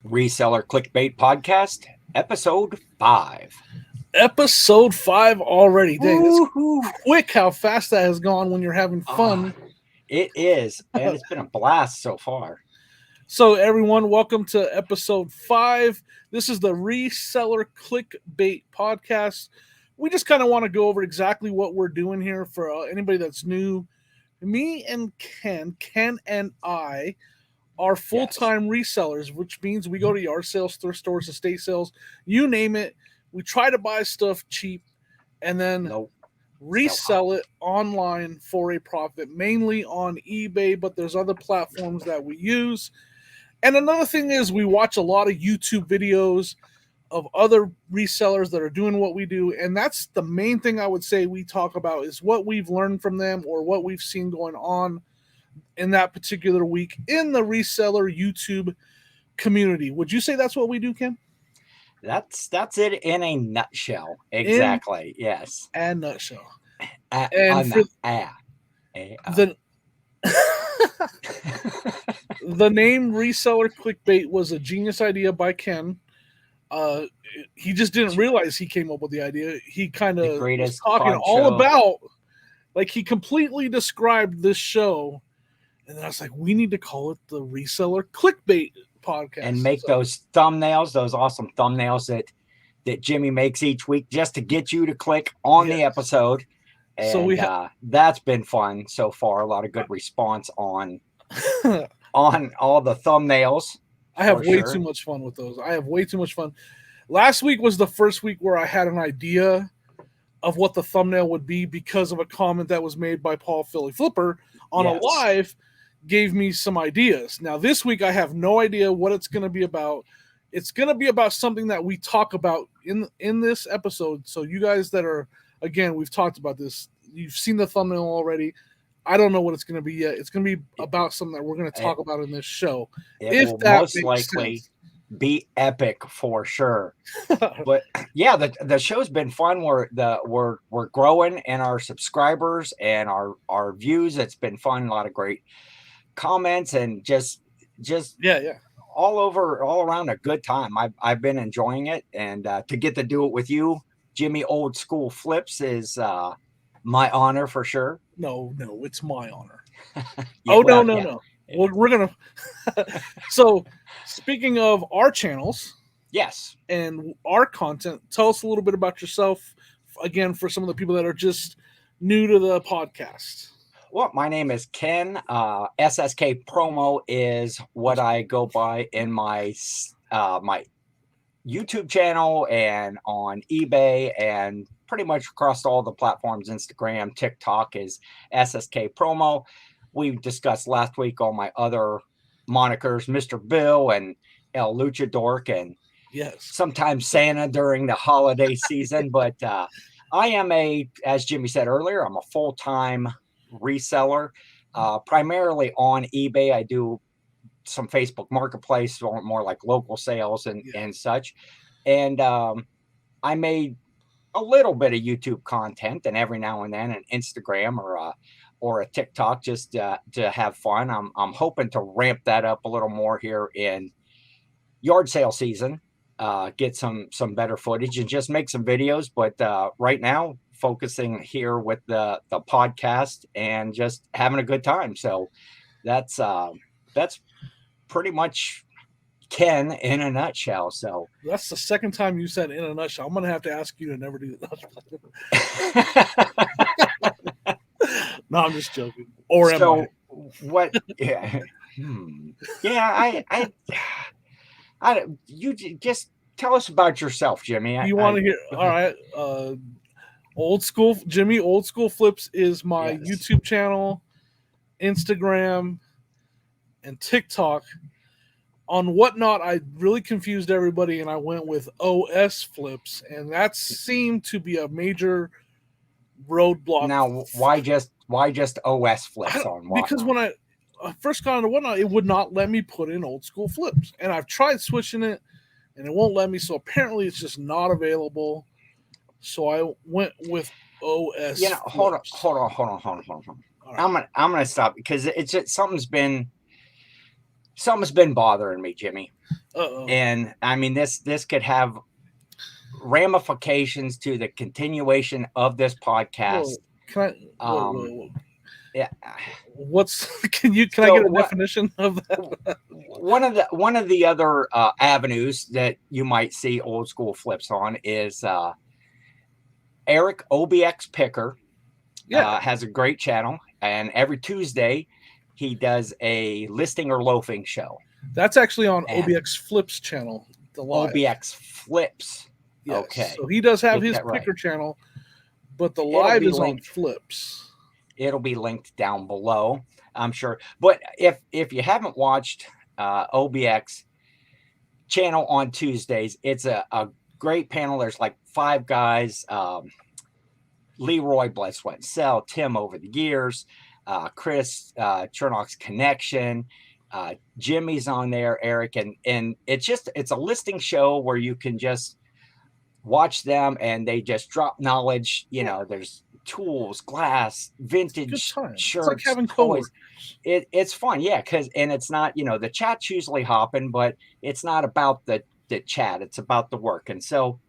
Reseller Clickbait Podcast, Episode 5. Episode 5 already. Dang, it's Woo-hoo. quick how fast that has gone when you're having fun. It is, and it's been a blast so far. So, everyone, welcome to Episode 5. This is the Reseller Clickbait Podcast. We just kind of want to go over exactly what we're doing here for anybody that's new. Me and Ken and I are full-time resellers, which means we go to yard sales, thrift stores, estate sales, you name it. We try to buy stuff cheap and then resell it online for a profit, mainly on eBay, but there's other platforms that we use. And another thing is we watch a lot of YouTube videos of other resellers that are doing what we do, and that's the main thing I would say we talk about is what we've learned from them or what we've seen going on in that particular week in the reseller YouTube community. Would you say that's what we do, Ken? That's it in a nutshell. Exactly. Yes. A nutshell. The name Reseller Clickbait was a genius idea by Ken. He just didn't realize he came up with the idea. He kind of was talking all about, like, he completely described this show. And then I was like, we need to call it the Reseller Clickbait Podcast. And make those thumbnails, those awesome thumbnails that Jimmy makes each week just to get you to click on the episode. And so that's been fun so far. A lot of good response on all the thumbnails. I have way too much fun with those. I have way too much fun. Last week was the first week where I had an idea of what the thumbnail would be because of a comment that was made by Paul Philly Flipper on a live. Gave me some ideas. Now this week I have no idea what it's going to be about. It's going to be about something that we talk about in this episode. So you guys that are, again, we've talked about this. You've seen the thumbnail already. I don't know what it's going to be yet. It's going to be about something that we're going to talk about in this show. It will most likely be epic for sure. But yeah, the show's been fun. We're growing in our subscribers and our views. It's been fun. A lot of great comments and just all around a good time. I've been enjoying it, and to get to do it with you, Jimmy Old School Flips, is my honor for sure. No, it's my honor. No. Well, we're gonna so speaking of our channels, and our content, tell us a little bit about yourself again for some of the people that are just new to the podcast. Well, my name is Ken. SSKPromo is what I go by in my my YouTube channel and on eBay and pretty much across all the platforms. Instagram, TikTok is SSKPromo. We discussed last week all my other monikers, Mr. Bill and El Luchador, and sometimes Santa during the holiday season. But I am as Jimmy said earlier, I'm a full-time reseller, primarily on eBay. I do some Facebook Marketplace, more like local sales and such. And I made a little bit of YouTube content, and every now and then an Instagram or a TikTok just to have fun. I'm hoping to ramp that up a little more here in yard sale season, get some better footage and just make some videos. But right now, focusing here with the podcast and just having a good time. So that's pretty much Ken in a nutshell. So that's the second time you said in a nutshell. I'm gonna have to ask you to never do that. No, I'm just joking. Or am I? What? Yeah. I you just tell us about yourself, Jimmy. You want to hear? All right. Old School Jimmy, Old School Flips is my YouTube channel, Instagram, and TikTok. On Whatnot, I really confused everybody, and I went with OS Flips, and that seemed to be a major roadblock. Now, why just OS Flips on Whatnot? Because when I first got into Whatnot, it would not let me put in Old School Flips, and I've tried switching it, and it won't let me. So apparently, it's just not available. So I went with OS. Hold on. Right. I'm gonna stop because it's just something's been bothering me, Jimmy. And I mean, this could have ramifications to the continuation of this podcast. Whoa, can I? Whoa. Yeah. Can I get a definition of that? One of the other avenues that you might see old school flips on is Eric OBX Picker. Has a great channel, and every Tuesday he does a listing or loafing show. That's actually on OBX Flips channel. The live. OBX Flips. Yes. Okay. So he does have his Picker channel, but the live is on Flips. It'll be linked down below, I'm sure. But if you haven't watched OBX channel on Tuesdays, it's a great panel. There's like 5 guys. Leroy, Blood, Sweat, and Cell, Tim Over the Years, Chris, Chernock's Connection, Jimmy's on there, Eric, and it's a listing show where you can just watch them and they just drop knowledge. You know, there's tools, glass, vintage shirts, it's like having toys. It's fun, yeah, and it's not, the chat's usually hopping, but it's not about the chat, it's about the work. And so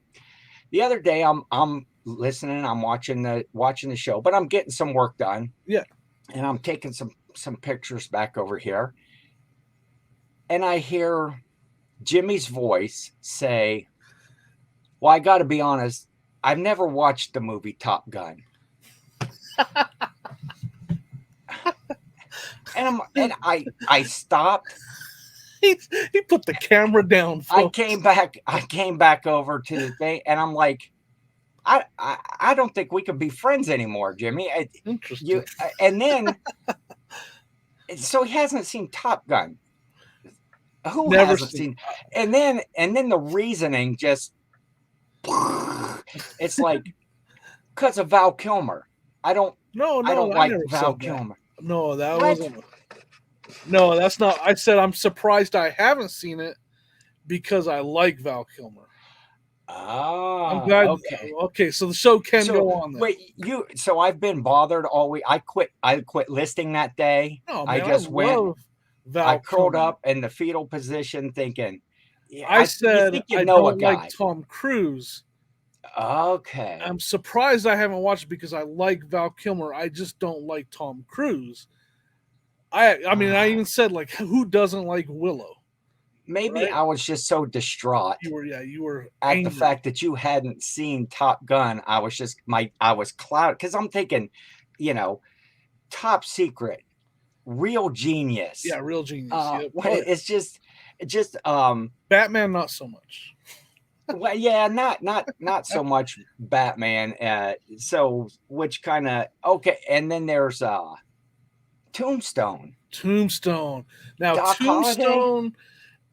the other day I'm listening, I'm watching the show, but I'm getting some work done. Yeah. And I'm taking some pictures back over here. And I hear Jimmy's voice say, "Well, I got to be honest, I've never watched the movie Top Gun." and I stopped. He put the camera down. Folks. I came back over to the thing, and I'm like, I don't think we could be friends anymore, Jimmy. Interesting. And then, so he hasn't seen Top Gun. Who Never hasn't seen? And then the reasoning just, it's like, because of Val Kilmer. I don't like Val Kilmer. No, that wasn't. No, that's not. I said I'm surprised I haven't seen it because I like Val Kilmer. I'm glad. Okay, so the show can go on. Then. Wait, so I've been bothered all week. I quit listing that day. No, man, I just went. I curled up in the fetal position, thinking. Yeah, I said I don't like Tom Cruise. Okay. I'm surprised I haven't watched it because I like Val Kilmer. I just don't like Tom Cruise. I mean, I even said, like, who doesn't like Willow? Maybe I was just so distraught. You were at angry. The fact that you hadn't seen Top Gun. I was clouded because I'm thinking, Top Secret, Real Genius. Yeah, Real Genius. It's just Batman, not so much. Well, yeah, not so much Batman. So which kind of okay, and then there's Tombstone. Now, Doc Tombstone Holliday?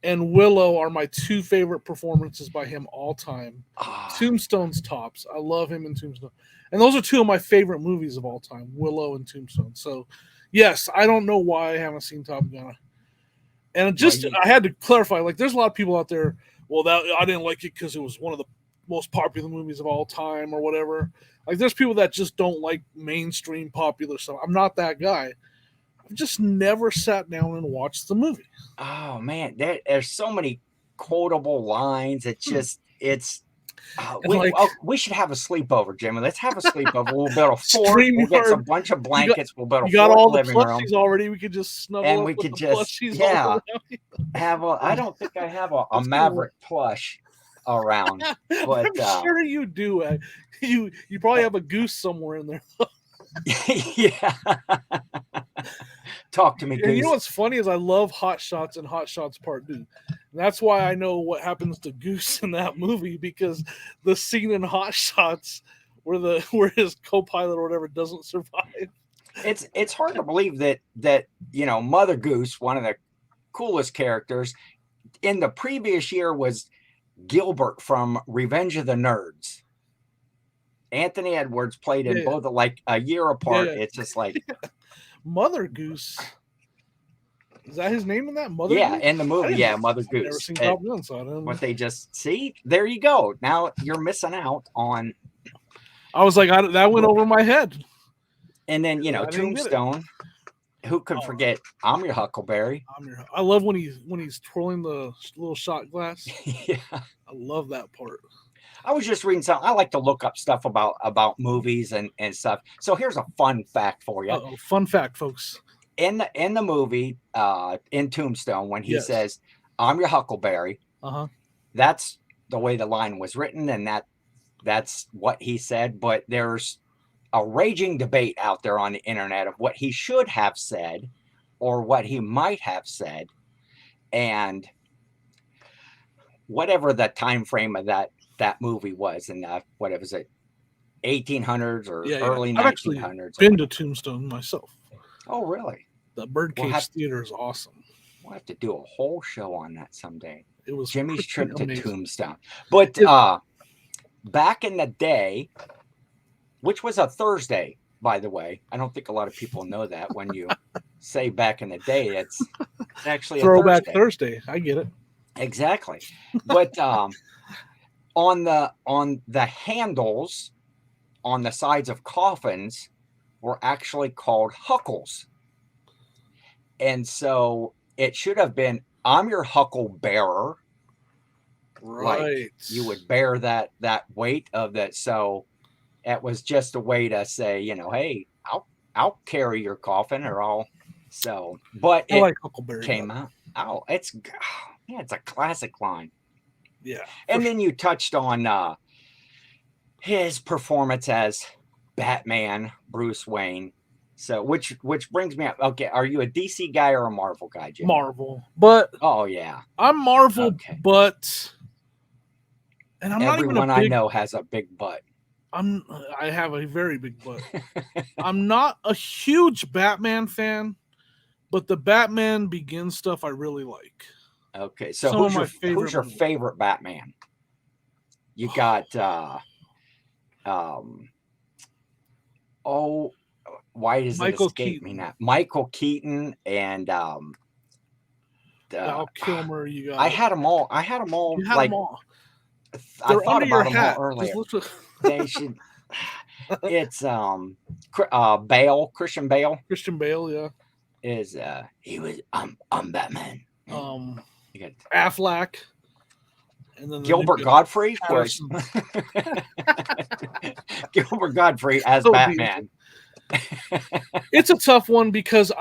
And Willow are my 2 favorite performances by him all time. Tombstone's tops. I love him in Tombstone. And those are 2 of my favorite movies of all time, Willow and Tombstone. So, yes, I don't know why I haven't seen Top Gun. And I had to clarify, like, there's a lot of people out there, well, I didn't like it because it was one of the most popular movies of all time or whatever. Like, there's people that just don't like mainstream popular stuff. I'm not that guy. I've just never sat down and watched the movie. Oh man, there's so many quotable lines. We should have a sleepover, Jimmy. Let's have a sleepover. We'll build a fort. We'll get a bunch of blankets. We'll build a fort. You got all the living room plushies already. We could just snuggle and up we with could the just have a. I don't think I have a Maverick plush around, but I'm sure you do. You probably have a goose somewhere in there. Yeah. Talk to me, Goose. You know what's funny is I love Hot Shots and Hot Shots Part 2. That's why I know what happens to Goose in that movie, because the scene in Hot Shots where his co-pilot or whatever doesn't survive. It's hard to believe that Mother Goose, one of the coolest characters in the previous year, was Gilbert from Revenge of the Nerds. Anthony Edwards played in both like a year apart. Yeah. It's just like Mother Goose. Is that his name in that? Mother Goose? Yeah, in the movie. Yeah, Mother Goose. Never seen Top Gun, so I don't know. What they just see, there you go. Now you're missing out on. I was like, that went over my head. And then Tombstone who could forget I'm your Huckleberry? I love when he's twirling the little shot glass. Yeah. I love that part. I was just reading something. I like to look up stuff about movies and stuff. So here's a fun fact for you. Uh-oh. Fun fact, folks. In the movie, in Tombstone, when he Yes. says, "I'm your Huckleberry," that's the way the line was written, and that's what he said. But there's a raging debate out there on the internet of what he should have said or what he might have said, and whatever the time frame of that movie was, and what was it, 1800s or early 1900s? I've actually been to Tombstone myself. Oh, really? The Birdcage Theater is awesome. We'll have to do a whole show on that someday. It was Jimmy's trip to amazing. Tombstone. But back in the day, which was a Thursday, by the way, I don't think a lot of people know that when you say back in the day, it's actually Throwback a Thursday. I get it. Exactly. But on the handles on the sides of coffins were actually called huckles. And so it should have been, "I'm your huckle bearer." Right. Like you would bear that weight of that. So it was just a way to say, hey, I'll carry your coffin, or I'll. So, but I it like Huckleberry came out. Oh, it's a classic line. Yeah. And then you touched on his performance as Batman, Bruce Wayne. So, which brings me up. Okay, are you a DC guy or a Marvel guy, Jim? Marvel, but oh yeah, I'm Marvel, but and I'm everyone not even a big, I know has a big butt. I have a very big butt. I'm not a huge Batman fan, but the Batman Begins stuff I really like. Okay, so who's your favorite Batman? You got why does it escape me now? Michael Keaton and Val Kilmer. You got. I had them all. You had like them all. I thought about them all earlier. They should. It's Bale, Christian Bale. Christian Bale, yeah. Is he was I'm Batman. You got Affleck. And then Gilbert Godfrey was Gilbert Godfrey as Batman. It's a tough one because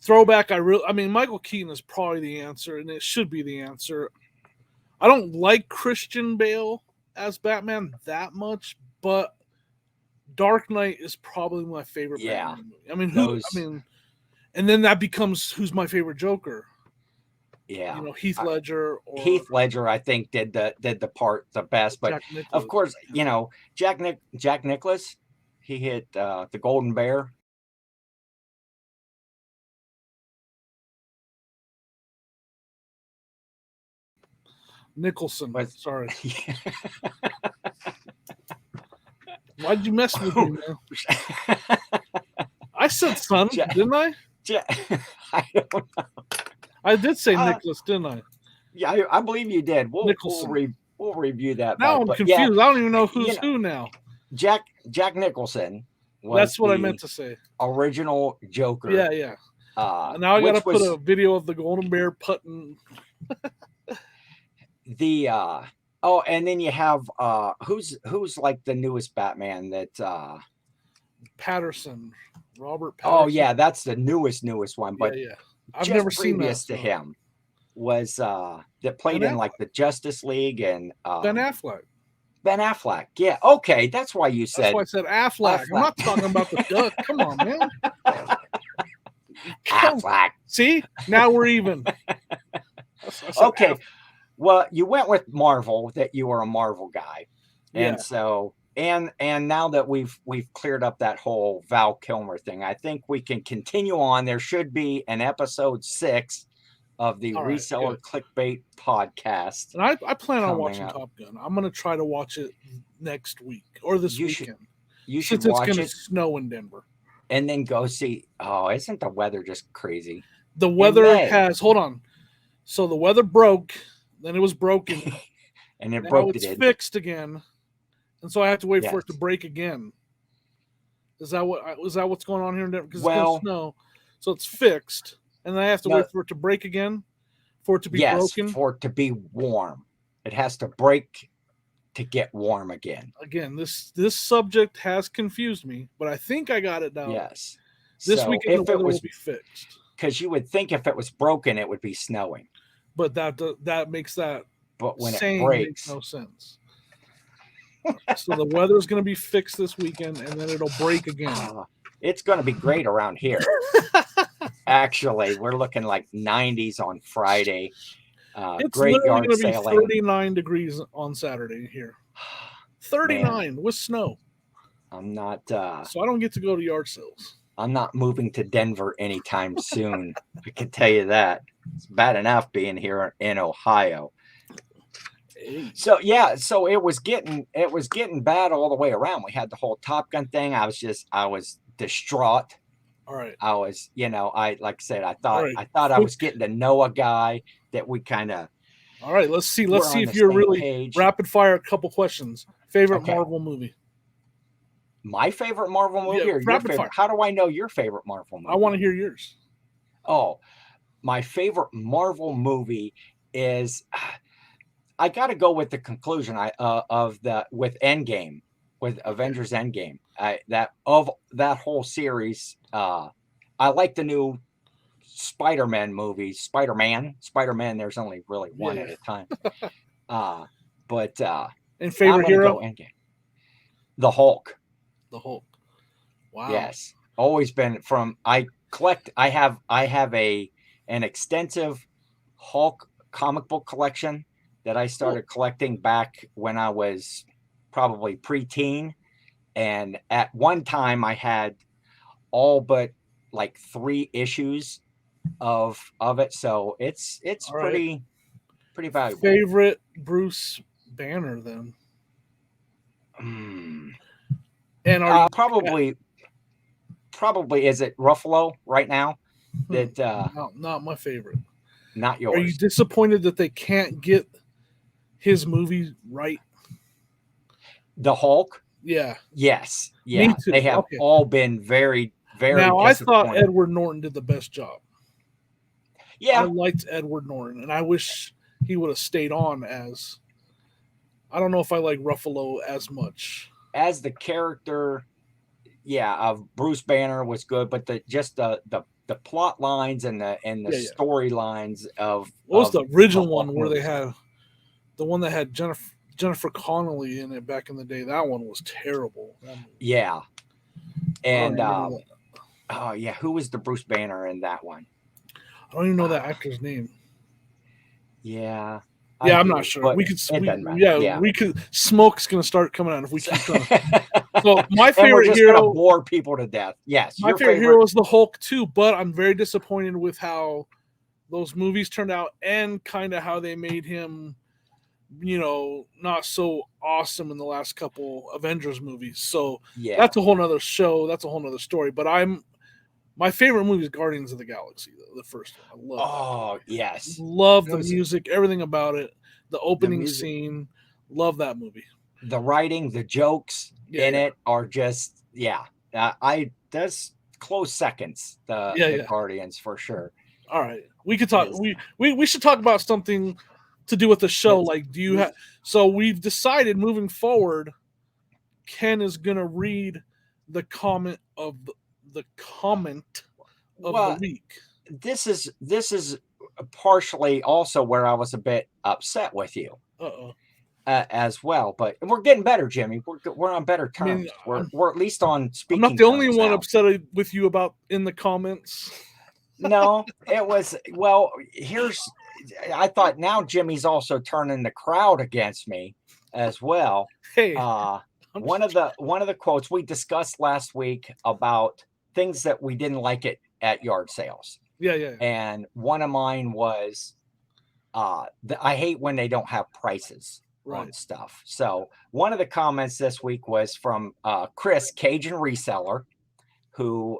Michael Keaton is probably the answer, and it should be the answer. I don't like Christian Bale as Batman that much, but Dark Knight is probably my favorite Batman movie. And then that becomes who's my favorite Joker. Yeah, Heath Ledger. Heath Ledger, I think, did the part the best. But of course, Jack Nicklaus, he hit the Golden Bear. Nicholson. Sorry. Why'd you mess with me, man? I said son, didn't I? I don't know. I did say Nicholas, didn't I? Yeah, I believe you did. We'll review that. Now I'm confused. I don't even know who's who now. Jack Nicholson. That's what I meant to say. Original Joker. Yeah. Now I got to put a video of the Golden Bear putting. And then you have who's like the newest Batman that Patterson, Robert Patterson. Oh yeah, that's the newest one. But yeah. I've never seen that. Previous to him was that played in like the Justice League and Ben Affleck. Ben Affleck, yeah, okay, that's why you said. That's why I said Affleck. I'm not talking about the duck. Come on, man. Affleck. See, now we're even. Okay, well, you went with Marvel. That you were a Marvel guy, and so and now that we've cleared up that whole Val Kilmer thing, I think we can continue on. There should be an episode 6 of the Reseller Clickbait podcast. And I plan on watching Top Gun. I'm going to try to watch it next week or this weekend. You should since watch it's going to snow in Denver. And then go see. Oh, isn't the weather just crazy? The weather has. Hold on. So the weather broke. Then it was broken. And it now broke. It's fixed again. And so I have to wait for it to break again. Is that what's going on here? Because it's going to Well, snow, so it's fixed, and then I have to no, wait for it to break again, for it to be yes, broken for it to be warm. It has to break to get warm again. again. This subject has confused me, but I think I got it down. Yes. This So weekend the if it weather will was, be fixed, because you would think if it was broken, it would be snowing. but that makes that But when it saying makes breaks, no sense. So the weather is going to be fixed this weekend, and then it'll break again. it's going to be great around here. Actually, we're looking like 90s on Friday. It's Great literally yard going to be sailing. 39 degrees on Saturday here. 39 with snow. I'm not. So I don't get to go to yard sales. I'm not moving to Denver anytime soon. I can tell you that. It's bad enough being here in Ohio. Hey. So yeah, so it was getting bad all the way around. We had the whole Top Gun thing. I was distraught. All right. I was, like I said, I thought right. I was getting to know a guy that we kind of. All right, let's see if you're really page. rapid fire. A couple questions. Favorite Okay. Marvel movie? My favorite Marvel movie, Yeah, or your rapid favorite? fire. How do I know your favorite Marvel movie? I want to hear yours. Oh, my favorite Marvel movie is. I got to go with the conclusion with Endgame, with Avengers Endgame. That whole series. I like the new Spider-Man movies. Spider-Man. There's only really one at a time. But and favorite hero? Endgame. The Hulk. The Hulk. Wow. Yes, always been from. I have an extensive Hulk comic book collection that I started collecting back when I was probably preteen, and at one time I had all but like 3 issues of it. So it's pretty valuable. Favorite Bruce Banner then? And are probably is it Ruffalo right now? That not my favorite. Not yours. Are you disappointed that they can't get his movie right? The Hulk? Yeah. Yes. Yeah. Me too. They have all been very, very. Now I thought Edward Norton did the best job. Yeah. I liked Edward Norton, and I wish he would have stayed on as. I don't know if I like Ruffalo as much. As the character, of Bruce Banner was good, but the plot lines and the storylines of what was the original one where they had the one that had Jennifer Connelly in it back in the day? That one was terrible. Yeah. And who was the Bruce Banner in that one? I don't even know that actor's name. Yeah. Yeah, I'm not sure. We could, we could. Smoke's gonna start coming out if we keep trying. So my favorite hero bore people to death. Yes, my favorite hero is the Hulk too, but I'm very disappointed with how those movies turned out and kind of how they made him, not so awesome in the last couple Avengers movies. So that's a whole nother show. That's a whole nother story. But my favorite movie is Guardians of the Galaxy, the first one. I love that. Yes. Love the music, everything about it. The opening scene. Love that movie. The writing, the jokes in it are just, that's close seconds, the Guardians for sure. All right. We could talk. We should talk about something to do with the show. Like, do you have, so we've decided moving forward, Ken is going to read the comment of the week. This is partially also where I was a bit upset with you as well, but we're getting better, Jimmy. We're on better terms. We're at least on speaking. I'm not the only one upset with you about in the comments. No, it was I thought now Jimmy's also turning the crowd against me as well. Hey, one of the quotes we discussed last week about things that we didn't like at yard sales. Yeah. And one of mine was, I hate when they don't have prices on stuff. So one of the comments this week was from Chris, Cajun Reseller, who,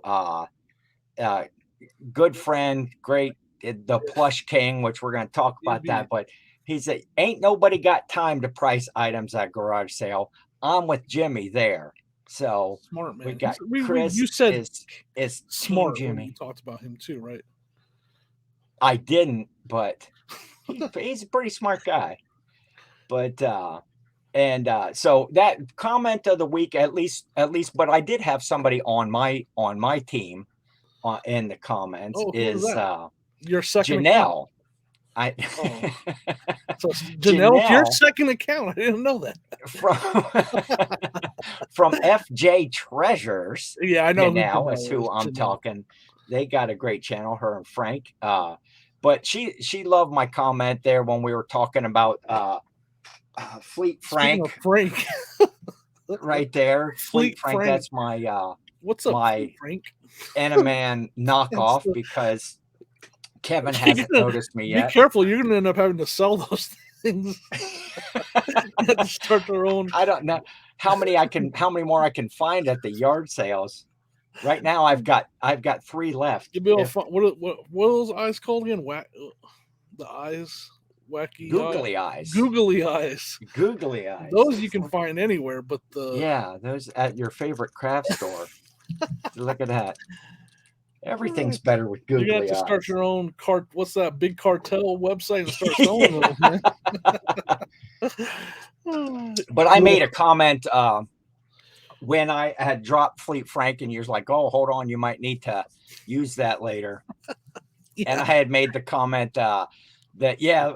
good friend, great, the Plush King, which we're going to talk about that. But he said, ain't nobody got time to price items at garage sale. I'm with Jimmy there. So Smart man. we got You Chris said is Team smart when you Jimmy. talked about him too, right? I didn't, but he's a pretty smart guy. But so that comment of the week, at least, but I did have somebody on my team in the comments Oh, who was is that? Your second account. Janelle. I So Janelle's your Janelle second account. I didn't know that. from FJ Treasures. Yeah, I know Janelle is who I'm Janelle. talking. They got a great channel, her and Frank. But she loved my comment there when we were talking about Fleet Frank. Frank. Right there. Fleet Frank. That's my what's up, my Frank? Animan knockoff because Kevin hasn't noticed me yet. Be careful, you're gonna end up having to sell those things. You have to start their own. I don't know how many more I can find at the yard sales. Right now I've got 3 left. You'll be able to find, what are those eyes called again? The eyes. Wacky googly eyes. Googly eyes. Googly eyes. Those you can find anywhere, but those at your favorite craft store. Look at that. Everything's better with googly eyes. You have to start your own what's that big cartel website and start selling them, man. But I made a comment when I had dropped Fleet Frank, and you're like, "Oh, hold on, you might need to use that later." Yeah. And I had made the comment that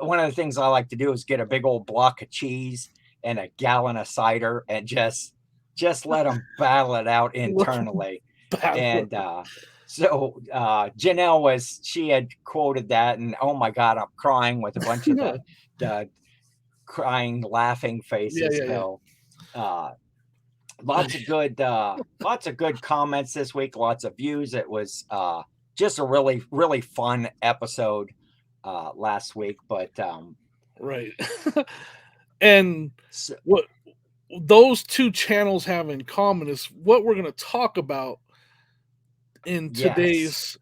one of the things I like to do is get a big old block of cheese and a gallon of cider and just let them battle it out internally. And so Janelle she had quoted that, and oh my God, I'm crying with a bunch of the crying, laughing faces. Lots of good comments this week, lots of views. It was just a really, really fun episode last week, but right. And what those two channels have in common is what we're going to talk about in today's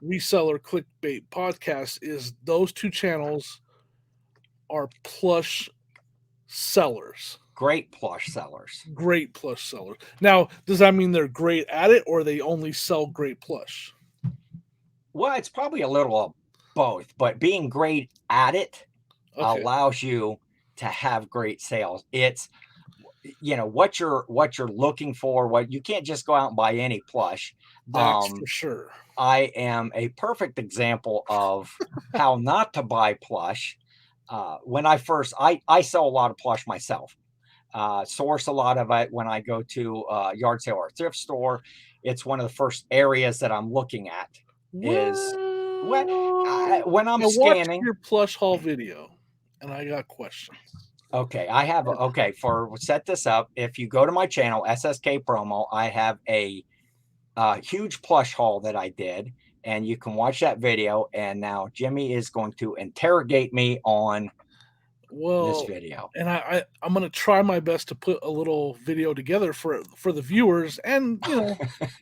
Reseller Clickbait podcast. Is those two channels are plush sellers. Great plush sellers. Great plush sellers. Now, does that mean they're great at it, or they only sell great plush? Well, it's probably a little of both, but being great at it allows you to have great sales. It's what you're looking for. What you can't just go out and buy any plush. That's for sure. I am a perfect example of how not to buy plush. When I sell a lot of plush myself. Source a lot of it when I go to a yard sale or a thrift store. It's one of the first areas that I'm looking at. Is when I'm scanning your plush haul video, and I got questions. Okay, I have set this up. If you go to my channel, SSKPromo, I have a huge plush haul that I did, and you can watch that video. And now Jimmy is going to interrogate me on this video, and I'm going to try my best to put a little video together for the viewers, and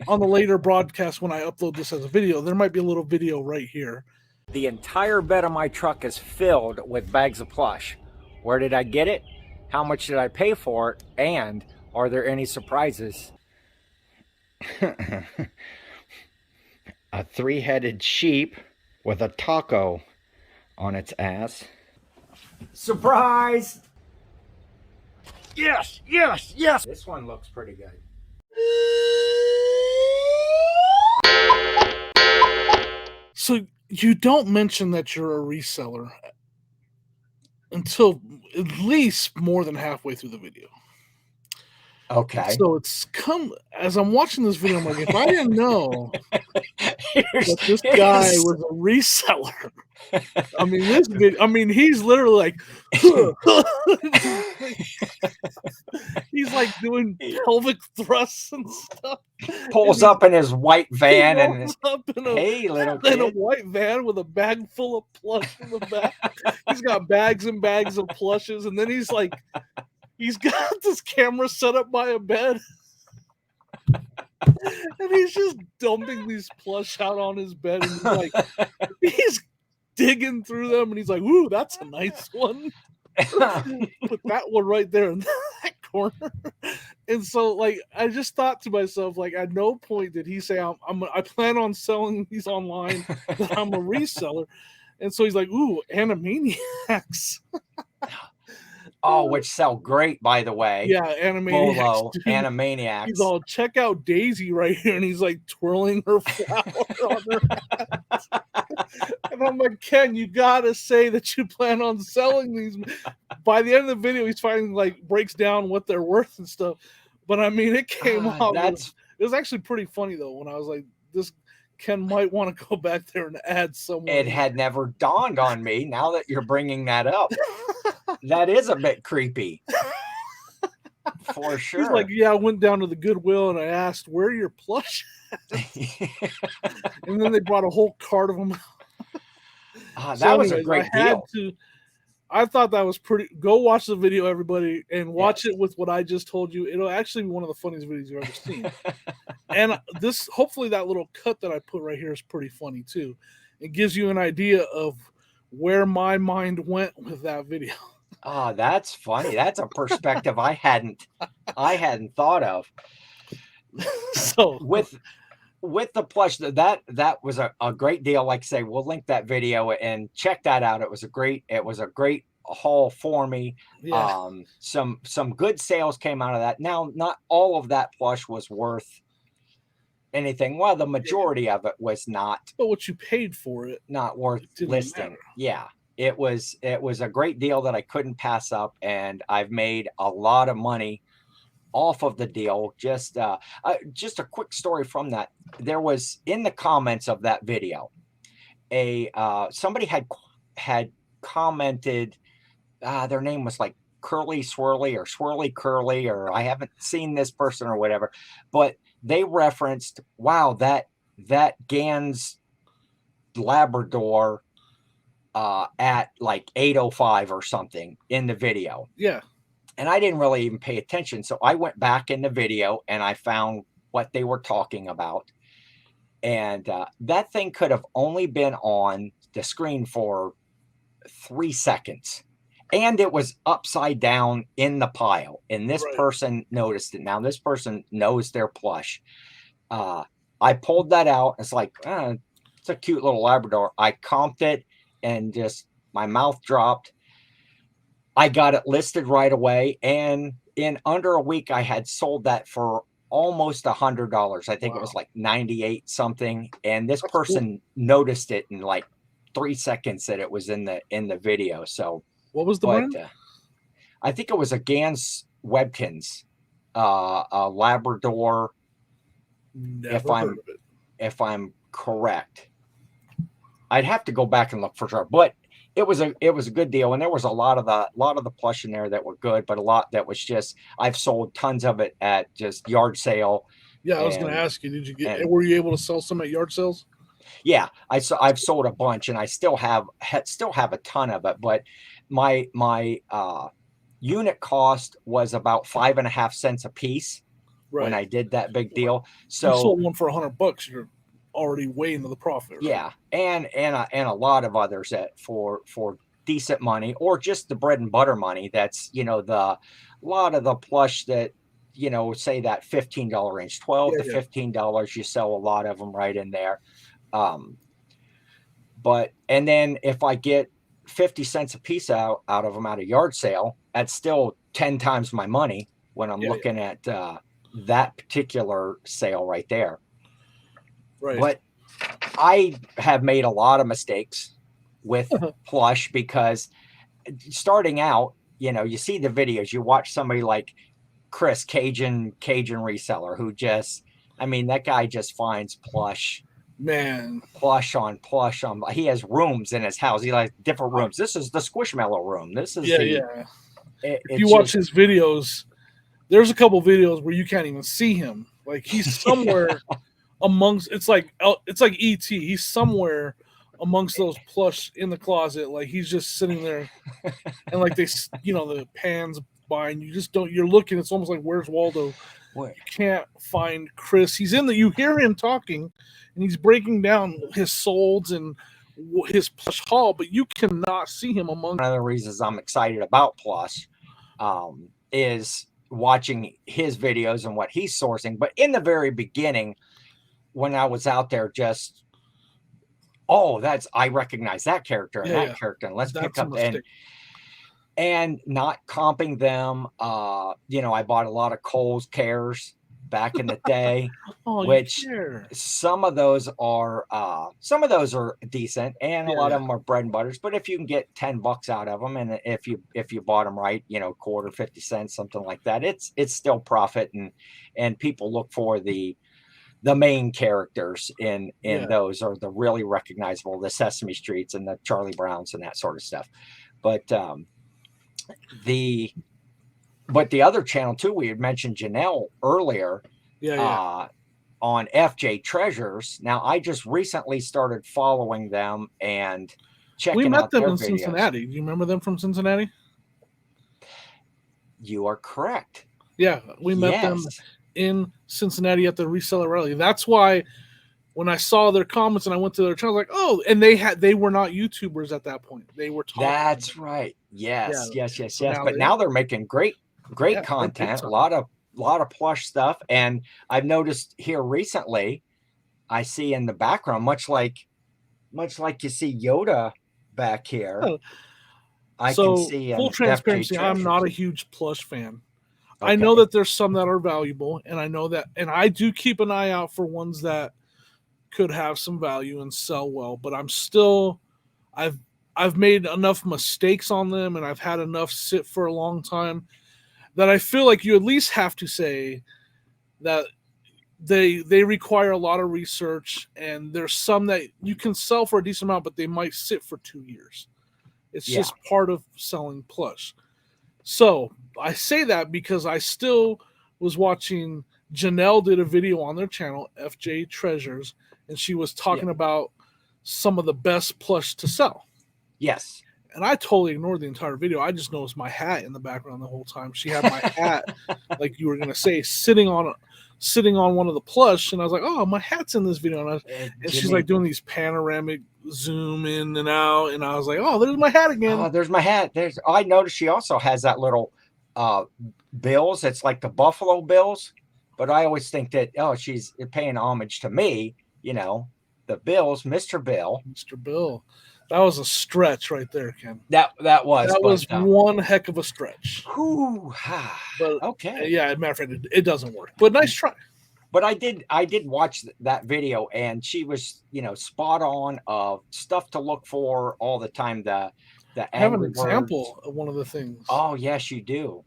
on the later broadcast when I upload this as a video, there might be a little video right here. The entire bed of my truck is filled with bags of plush. Where did I get it? How much did I pay for it? And are there any surprises? A 3-headed sheep with a taco on its ass. Surprise! Yes, yes, yes! This one looks pretty good. So you don't mention that you're a reseller until at least more than halfway through the video. Okay. So it's as I'm watching this video, I'm like, if I didn't know that this guy was a reseller, he's literally like, he's like doing pelvic thrusts and stuff. Pulls up in his white van in a white van with a bag full of plush in the back. He's got bags and bags of plushes, and then he's got this camera set up by a bed. And he's just dumping these plush out on his bed, and he's digging through them, and he's like, "Ooh, that's a nice one." Put that one right there in that corner. And so, like, I just thought to myself, like, at no point did he say, I plan on selling these online, that I'm a reseller. And so he's like, ooh, Animaniacs. Oh, which sell great, by the way. Yeah, Animaniacs, Bolo, dude. He's Animaniacs. all, check out Daisy right here. And he's like twirling her flower on her hat. And I'm like, Ken, you gotta say that you plan on selling these. By the end of the video, he's finally like breaks down what they're worth and stuff. But I mean, it came off. That's It was actually pretty funny though when I was like, this Ken might want to go back there and add someone. it had never dawned on me. Now that you're bringing that up, that is a bit creepy. For sure. He's like, yeah, I went down to the Goodwill and I asked, where are your plush? And then they brought a whole cart of them. That was a great deal. I thought that was pretty. Go watch the video, everybody, and watch it with what I just told you. It'll actually be one of the funniest videos you've ever seen. And this, hopefully, that little cut that I put right here is pretty funny too. It gives you an idea of where my mind went with that video. Oh, that's funny. That's a perspective I hadn't thought of. So with the plush, that was a great deal. Like I say, we'll link that video and check that out. It was a great haul for me. Yeah. Some good sales came out of that. Now, not all of that plush was worth anything. Well, the majority of it was not. But what you paid for it, not worth listing. Matter. Yeah. It was a great deal that I couldn't pass up, and I've made a lot of money off of the deal. Just a quick story from that. There was in the comments of that video, somebody had commented, their name was like Curly Swirly or Swirly Curly, or I haven't seen this person or whatever, but they referenced, wow, that Gans Labrador at like 8:05 or something in the video. Yeah. And I didn't really even pay attention. So I went back in the video and I found what they were talking about. And that thing could have only been on the screen for 3 seconds. And it was upside down in the pile. And this person noticed it. Now, this person knows their plush. I pulled that out. It's like, it's a cute little Labrador. I comped it and just my mouth dropped. I got it listed right away, and in under a week, I had sold that for almost $100. I think it was like 98 something. And this person noticed it in like 3 seconds that it was in the video. So what was the brand? I think it was a Gans Webkins, a Labrador. If I'm correct, I'd have to go back and look for sure, but it was a good deal, and there was a lot of the plush in there that were good, but a lot that was just, I've sold tons of it at just yard sale. Yeah, I was going to ask you, were you able to sell some at yard sales? Yeah, I've sold a bunch, and I still have a ton of it, but my unit cost was about 5.5 cents a piece when I did that big deal. So you sold one for $100. You're already way into the profit. Right? Yeah, and a lot of others for decent money, or just the bread and butter money. That's a lot of the plush that say that $15 range, $12 to $15. You sell a lot of them right in there. But and then if I get 50 cents a piece out of them at a yard sale, that's still 10 times my money when I'm looking at that particular sale right there. Right. But I have made a lot of mistakes with plush, because starting out, you see the videos, you watch somebody like Chris, Cajun reseller, who just, that guy just finds plush. Man, plush on. He has rooms in his house. He likes different rooms. This is the Squishmallow room. This is if you watch his videos, there's a couple videos where you can't even see him. Like he's somewhere amongst. It's like ET. He's somewhere amongst those plush in the closet. Like he's just sitting there, and like the pans by, and you just don't. You're looking. It's almost like Where's Waldo. You can't find Chris. You hear him talking, and he's breaking down his solds and his plush haul, but you cannot see him among. One of the reasons I'm excited about plush is watching his videos and what he's sourcing. But in the very beginning, when I was out there, just I recognize that character and that character, and let's pick up and not comping them. I bought a lot of Kohl's Cares back in the day, which some of those are decent, and a lot of them are bread and butters. But if you can get $10 out of them, and if you bought them right, quarter, 50 cents, something like that, it's still profit, and people look for the main characters in those, are the really recognizable, the Sesame Streets and the Charlie Browns and that sort of stuff. But the other channel too, we had mentioned Janelle earlier, on FJ Treasures. Now I just recently started following them and checking out we met them their in videos. Cincinnati. Do you remember them from Cincinnati? You are correct. Yeah, we met them in Cincinnati at the reseller rally. That's why when I saw their comments and I went to their channel, I was like, oh, and they were not YouTubers at that point. They were talking. That's right. Yes. So but now they're making great content, a lot of plush stuff. And I've noticed here recently, I see in the background, much like you see Yoda back here. I can see full transparency, I'm not a huge plush fan. Okay. I know that there's some that are valuable, and I know that, and I do keep an eye out for ones that could have some value and sell well, but I've made enough mistakes on them, and I've had enough sit for a long time that I feel like you at least have to say that they require a lot of research, and there's some that you can sell for a decent amount, but they might sit for 2 years. It's just part of selling plush. So I say that because I still was watching, Janelle did a video on their channel, FJ Treasures, and she was talking about some of the best plush to sell. Yes. And I totally ignored the entire video. I just noticed my hat in the background the whole time. She had my hat, like you were going to say, sitting on one of the plush, and I was like, oh, my hat's in this video. And she's like doing these panoramic zoom in and out, and I was like, oh, there's my hat again. Oh, there's my hat. I noticed she also has that little Bills. It's like the Buffalo Bills, but I always think that, she's paying homage to me, the Bills, Mr. Bill. Mr. Bill. That was a stretch right there, Ken. That was one heck of a stretch. But okay. Yeah, matter of fact, it doesn't work. But nice try. But I did watch that video, and she was, spot on of stuff to look for all the time. I have an example of one of the things. Oh, yes, you do.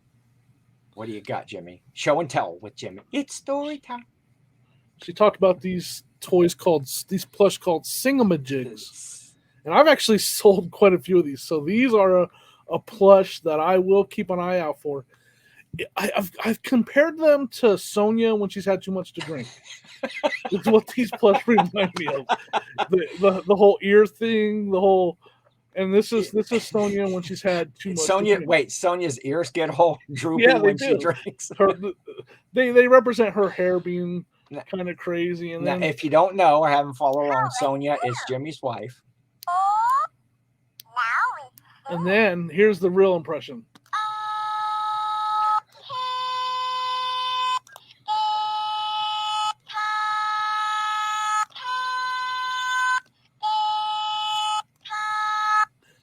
What do you got, Jimmy? Show and tell with Jimmy. It's story time. She talked about these plush called Singamajigs. And I've actually sold quite a few of these. So these are a plush that I will keep an eye out for. I've compared them to Sonia when she's had too much to drink. It's what these plush remind me of. The whole ear thing, and this is Sonia when she's had too much. Sonia's ears get all droopy when she drinks. They represent her hair being kind of crazy. And then, if you don't know or haven't followed along, Sonia is Jimmy's wife. And then here's the real impression.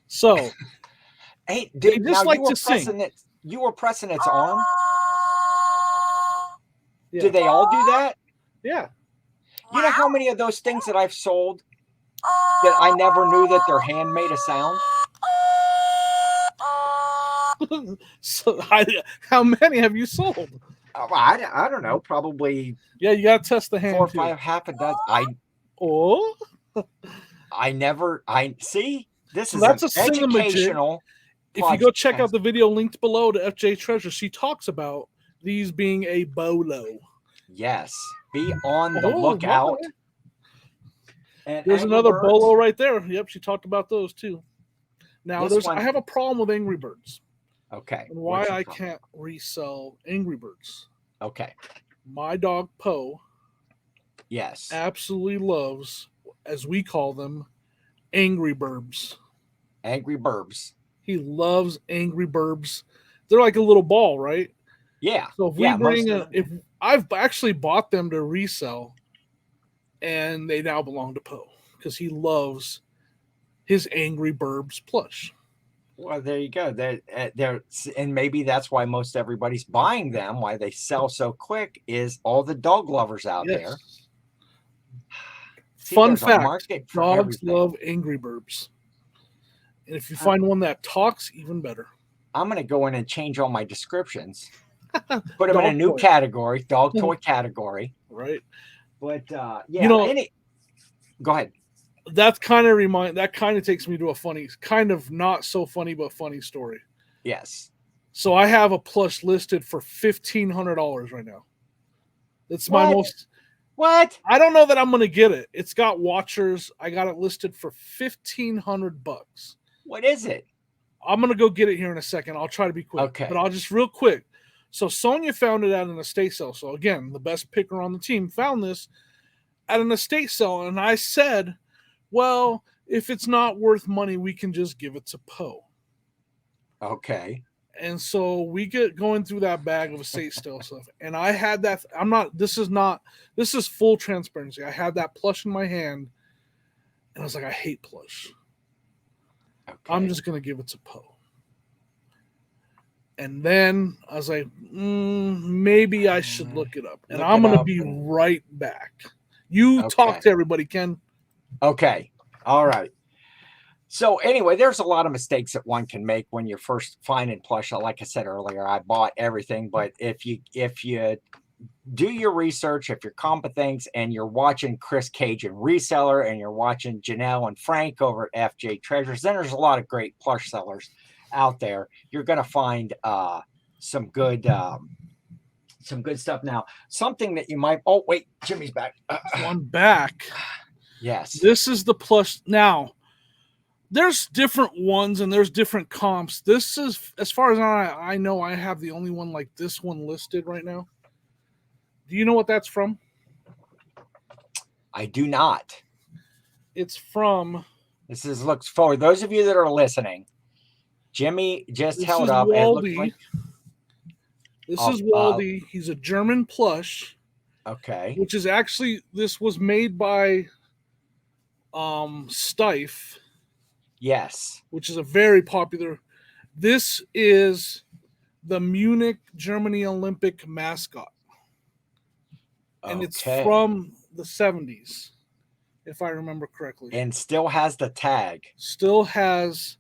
So, hey, dude, just like to sing. You were pressing its arm. Yeah. Did they all do that? Yeah. You know how many of those things that I've sold that I never knew that their hand made a sound? So how many have you sold? I don't know. Probably. Yeah, you gotta test the hand. 4 or 5, half a dozen. I see. This is that's an educational. If you go check out the video linked below to FJ Treasure, she talks about these being a bolo. Yes, be on the lookout. And there's another bolo right there. Yep, she talked about those too. Now, I have a problem with Angry Birds. Okay. And why I can't resell Angry Birds. Okay. My dog Poe. Yes. Absolutely loves, as we call them, Angry Burbs. Angry Burbs. He loves Angry Burbs. They're like a little ball, right? Yeah. So if we Yeah. bring if I've actually bought them to resell, and they now belong to Poe because he loves his Angry Burbs plush. Well, there you go. And maybe that's why most everybody's buying them. Why they sell so quick is all the dog lovers out there. See, Fun there's a fact: market for dogs everything. love Angry Burbs, and if you find one that talks, even better. I'm going to go in and change all my descriptions. Put them in a Dog new toy. category, dog toy category. Right. But yeah, You know, go ahead. that kind of takes me to a funny, kind of not so funny but funny story. Yes. So I have a plush listed for $1,500 right now. It's my most. What? I don't know that I'm going to get it. It's got watchers. I got it listed for $1,500. What is it? I'm going to go get it here in a second. I'll try to be quick. Okay. But I'll just real quick. So Sonia found it at an estate sale. So again, the best picker on the team found this at an estate sale. And I said, well, if it's not worth money, we can just give it to Poe. Okay. And so we get going through that bag of estate sale stuff. And I had that. This is full transparency. I had that plush in my hand. And I was like, I hate plush. Okay. I'm just going to give it to Poe. And then I was like, maybe I should look it up. And I'm going to be right back. You talk to everybody, Ken. Okay. All right. So anyway, there's a lot of mistakes that one can make when you're first finding plush. Like I said earlier, I bought everything. But if you do your research, if you're comping things and you're watching Chris Cage and Reseller and you're watching Janelle and Frank over at FJ Treasures, then there's a lot of great plush sellers out there. You're going to find some good stuff. Now, something that you might, oh wait, Jimmy's back. One back. Yes. This is the plush. Now, there's different ones and there's different comps. This is, as far as I know, I have the only one like this one listed right now. Do you know what that's from? I do not. It's from. This is, looks, for those of you that are listening, Jimmy just held up. Waldy. This is Waldy. He's a German plush. Okay. Which is actually, this was made by Steiff. Yes. Which is a very popular. This is the Munich, Germany Olympic mascot. And it's from the 70s, if I remember correctly. And still has the tag. Still has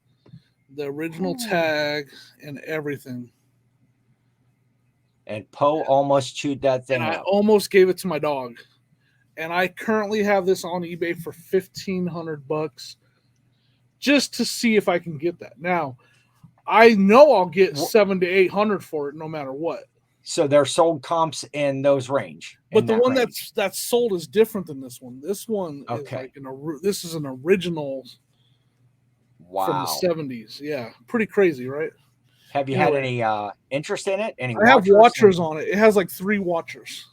the original tag and everything. And Poe almost chewed that thing up. I almost gave it to my dog. And I currently have this on eBay for $1,500 just to see if I can get that. Now, I know I'll get $700 to $800 for it no matter what. So they're sold comps in those range. But the one that's sold is different than this one. This one is like this is an original from the 70s. Yeah, pretty crazy, right? Have you had any interest in it? Any? I have watchers on it. It has like 3 watchers.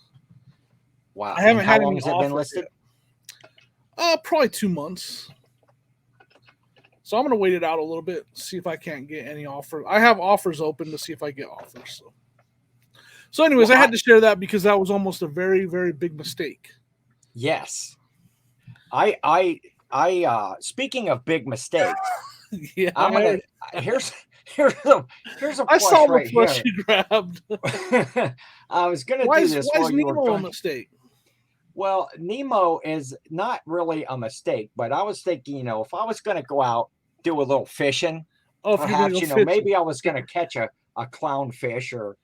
Wow. I haven't had how long any has it been listed? Probably 2 months. So I'm going to wait it out a little bit, see if I can't get any offers. I have offers open to see if I get offers. So anyways, I had to share that because that was almost a very, very big mistake. Yes. I speaking of big mistakes, yeah, I'm gonna here's a I saw right the plush here. you grabbed. I was gonna do this. Why is Nemo a mistake? Well, Nemo is not really a mistake, but I was thinking, if I was gonna go out, do a little fishing, perhaps, maybe I was gonna catch a clownfish or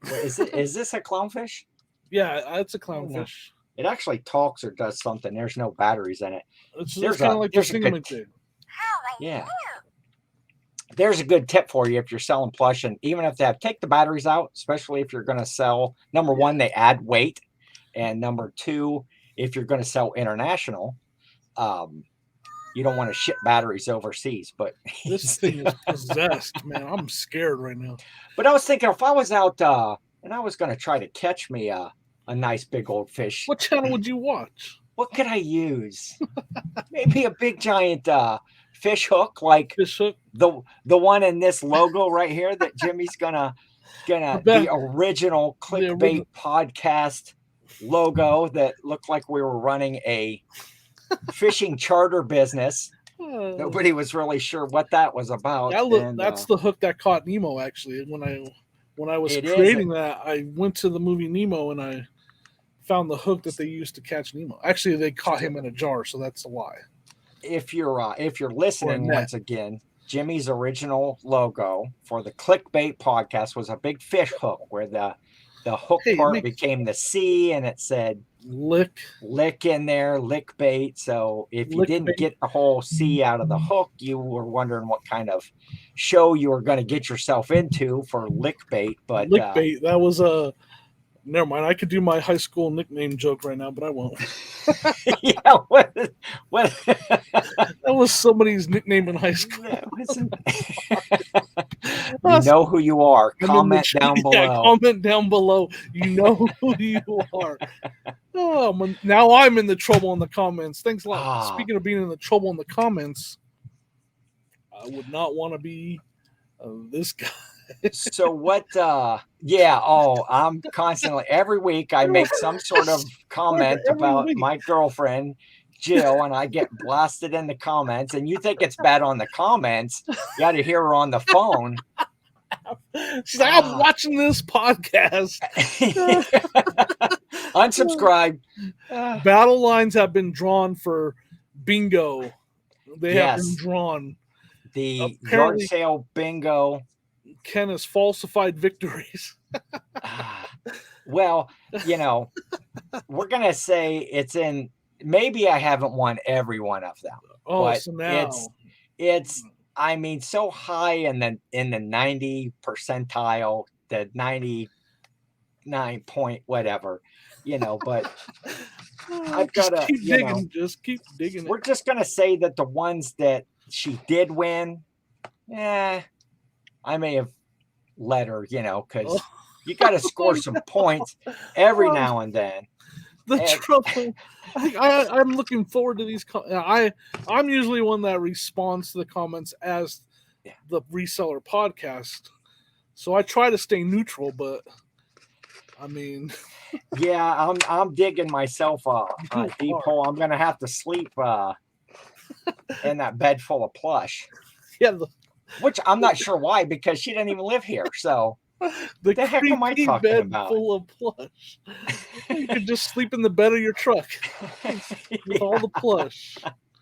is this a clownfish? Yeah, it's a clownfish. It actually talks or does something. There's no batteries in it. It's kind of like the thingamajig. Yeah. There's a good tip for you if you're selling plush, and even if they take the batteries out, especially if you're going to sell. Number one, they add weight, and number two, if you're going to sell international, you don't want to ship batteries overseas. But this thing is possessed, man. I'm scared right now. But I was thinking if I was out and I was going to try to catch me a nice big old fish. What channel would you watch? What could I use? Maybe a big giant fish hook, like fish hook? the one in this logo right here that Jimmy's gonna the original clickbait podcast logo that looked like we were running a fishing charter business. Nobody was really sure what that was about. That's the hook that caught Nemo. Actually, when I was creating that, I went to the movie Nemo and I found the hook that they used to catch Nemo. Actually, they caught him in a jar, so that's a lie. If you're listening, once again, Jimmy's original logo for the clickbait podcast was a big fish hook where the hook part became the C and it said lick in there, lick bait. So if you didn't get the whole C out of the hook, you were wondering what kind of show you were going to get yourself into for lick bait. But lick bait, that was a never mind. I could do my high school nickname joke right now, but I won't. Yeah, what? That was somebody's nickname in high school. You know who you are. Comment down below. Yeah, comment down below. You know who you are. Oh, now I'm in the trouble in the comments. Thanks a lot. Speaking of being in the trouble in the comments, I would not want to be this guy. So what I'm constantly every week I make some sort of comment about my girlfriend Jill and I get blasted in the comments, and you think it's bad on the comments, you got to hear her on the phone. She's like, I'm watching this podcast. Unsubscribe. Battle lines have been drawn for bingo. They have been drawn. The yard sale bingo. Ken has falsified victories. Well, we're going to say it's in, maybe I haven't won every one of them. Oh, but so now it's, I mean, so high in the 90 percentile, the 99 point, whatever, but I've got to keep digging. Just keep digging. We're just going to say that the ones that she did win, I may have let her, because you got to score some points every now and then. The trouble, I'm looking forward to these. I'm usually one that responds to the comments as the reseller podcast, so I try to stay neutral. But I mean, I'm digging myself a deep hole. I'm gonna have to sleep in that bed full of plush. Yeah. Which I'm not sure why, because she didn't even live here. So the heck am I talking bed about? Full of plush. You could just sleep in the bed of your truck with all the plush.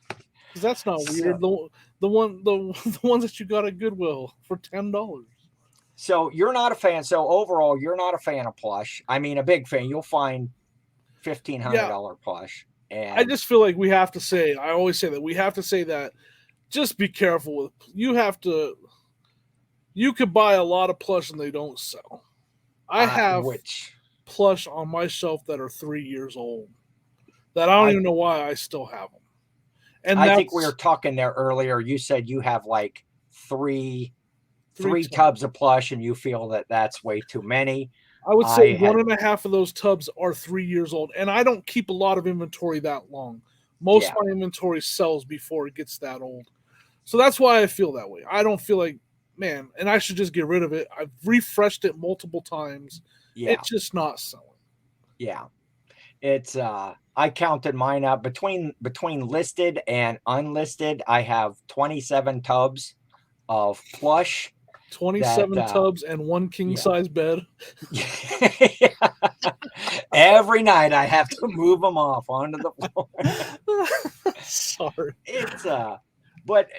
Because that's not weird. The ones that you got at Goodwill for $10. So you're not a fan. So overall, you're not a fan of plush. I mean, a big fan. You'll find $1,500 plush. And I just feel like we have to say. I always say that we have to say that. Just be careful with. You could buy a lot of plush and they don't sell. I have plush on my shelf that are 3 years old that I don't even know why I still have them. And I think we were talking there earlier. You said you have like three tubs of plush, and you feel that that's way too many. I would say 1.5 of those tubs are 3 years old, and I don't keep a lot of inventory that long. Most of my inventory sells before it gets that old. So that's why I feel that way. I don't feel like, man, and I should just get rid of it. I've refreshed it multiple times. Yeah. It's just not selling. Yeah. It's I counted mine up between listed and unlisted. I have 27 tubs of plush. 27 tubs and one king size bed. Every night I have to move them off onto the floor. Sorry. It's but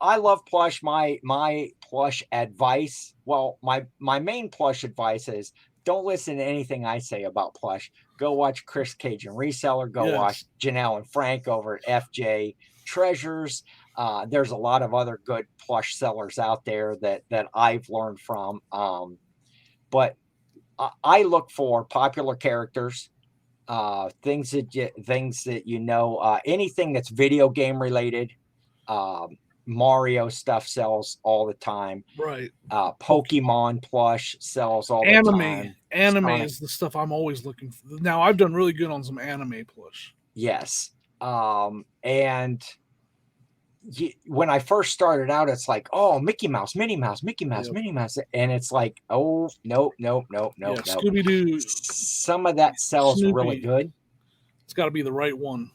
I love plush. My plush advice. Well, my main plush advice is don't listen to anything I say about plush. Go watch Chris Cajun Reseller. Go watch Janelle and Frank over at FJ Treasures. There's a lot of other good plush sellers out there that I've learned from. But I look for popular characters, things that anything that's video game related. Mario stuff sells all the time. Right. Pokemon plush sells all the time. Anime is the stuff I'm always looking for. Now I've done really good on some anime plush. Yes. And when I first started out, it's like, oh, Mickey Mouse, Minnie Mouse, Mickey Mouse, Yep. Minnie Mouse. And it's like, oh, nope. Yeah, Scooby-Doo, Some of that sells really Snoopy. good. It's got to be the right one.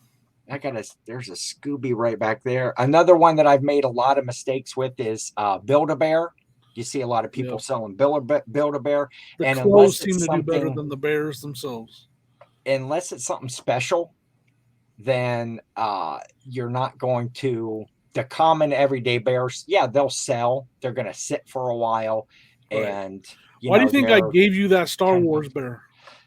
There's a Scooby right back there. Another one that I've made a lot of mistakes with is Build-A-Bear. You see a lot of people selling Build-A-Bear. The And clothes seem to do better than the bears themselves. Unless it's something special, then you're not going to. The common everyday bears, they'll sell. They're going to sit for a while. Right. And why do you think I gave you that Star Wars bear?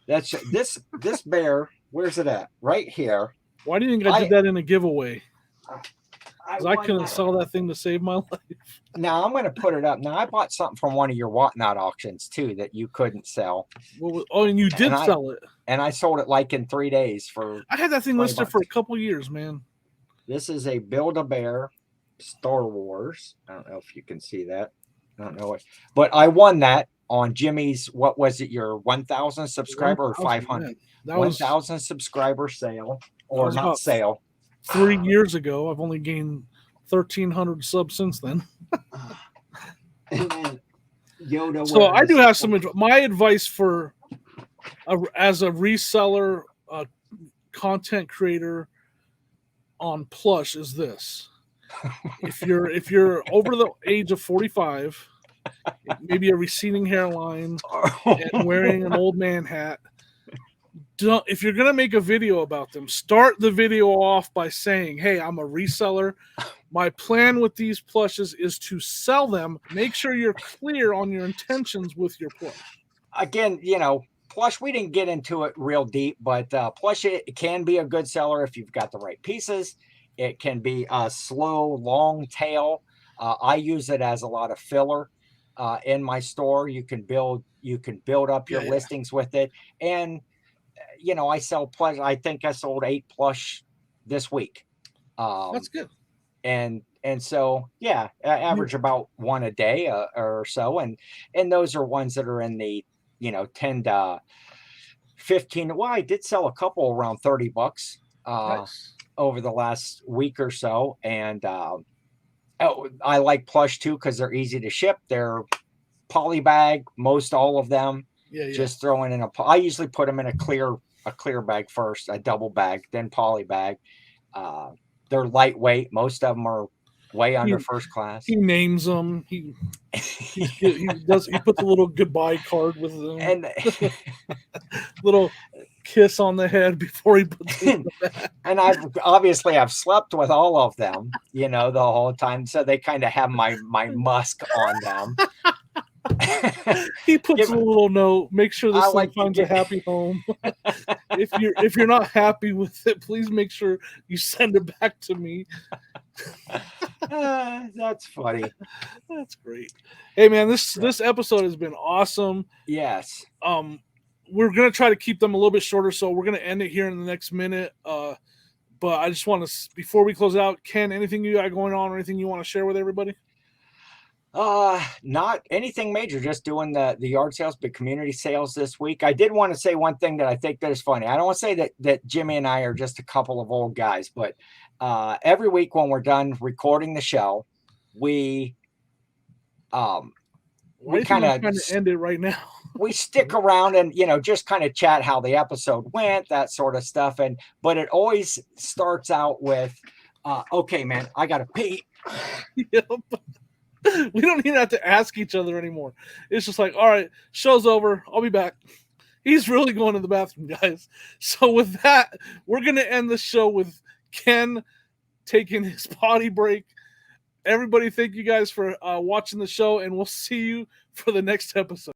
That's this bear. Where's it at? Right here. Why do you think I did that in a giveaway? Because I couldn't sell that thing to save my life. Now I'm going to put it up. Now I bought something from one of your whatnot auctions too that you couldn't sell. And you did sell it. And I sold it like in 3 days for. I had that thing listed for a couple years, man. This is a Build-A-Bear Star Wars. I don't know if you can see that. I don't know it, but I won that on Jimmy's. What was it? Your 1,000 subscriber or 500? 1,000 subscriber sale or not sale. 3 years ago. I've only gained 1,300 subs since then. And then Yoda. So I do have some. My advice for as a reseller, content creator on Plush is this: if you're over the age of 45, maybe a receding hairline, and wearing an old man hat. If you're going to make a video about them, start the video off by saying, hey, I'm a reseller. My plan with these plushes is to sell them. Make sure you're clear on your intentions with your plush. Again, Plush, we didn't get into it real deep, but Plush, it can be a good seller if you've got the right pieces. It can be a slow, long tail. I use it as a lot of filler in my store. You can build up your listings with it. And I sell plush. I think I sold 8 plush this week. That's good. And so, I average about one a day or so. And those are ones that are in the, 10 to 15. Well, I did sell a couple around $30 Nice. over the last week or so. And I like Plush too, because they're easy to ship. They're poly bag, most all of them. Just throwing in I usually put them in a clear bag first, a double bag, then poly bag. They're lightweight. Most of them are way under first class. He names them. He puts a little goodbye card with them, and little kiss on the head before he puts it in the bag. And I've slept with all of them, the whole time, so they kind of have my musk on them. He puts a little note. Make sure this thing finds a happy home. If you're not happy with it, please make sure you send it back to me. That's funny. That's great. Hey man, this episode has been awesome. Yes. We're gonna try to keep them a little bit shorter, so we're gonna end it here in the next minute. But I just want to, before we close out, Ken, anything you got going on or anything you want to share with everybody? Not anything major, just doing the yard sales, but community sales this week. I did want to say one thing that I think that is funny. I don't want to say that Jimmy and I are just a couple of old guys, but every week when we're done recording the show, we kind of end it right now. We stick around and just kind of chat how the episode went, that sort of stuff. But it always starts out with, okay, man, I gotta pee. Yep. We don't even have to ask each other anymore. It's just like, all right, show's over. I'll be back. He's really going to the bathroom, guys. So with that, we're going to end the show with Ken taking his potty break. Everybody, thank you guys for watching the show, and we'll see you for the next episode.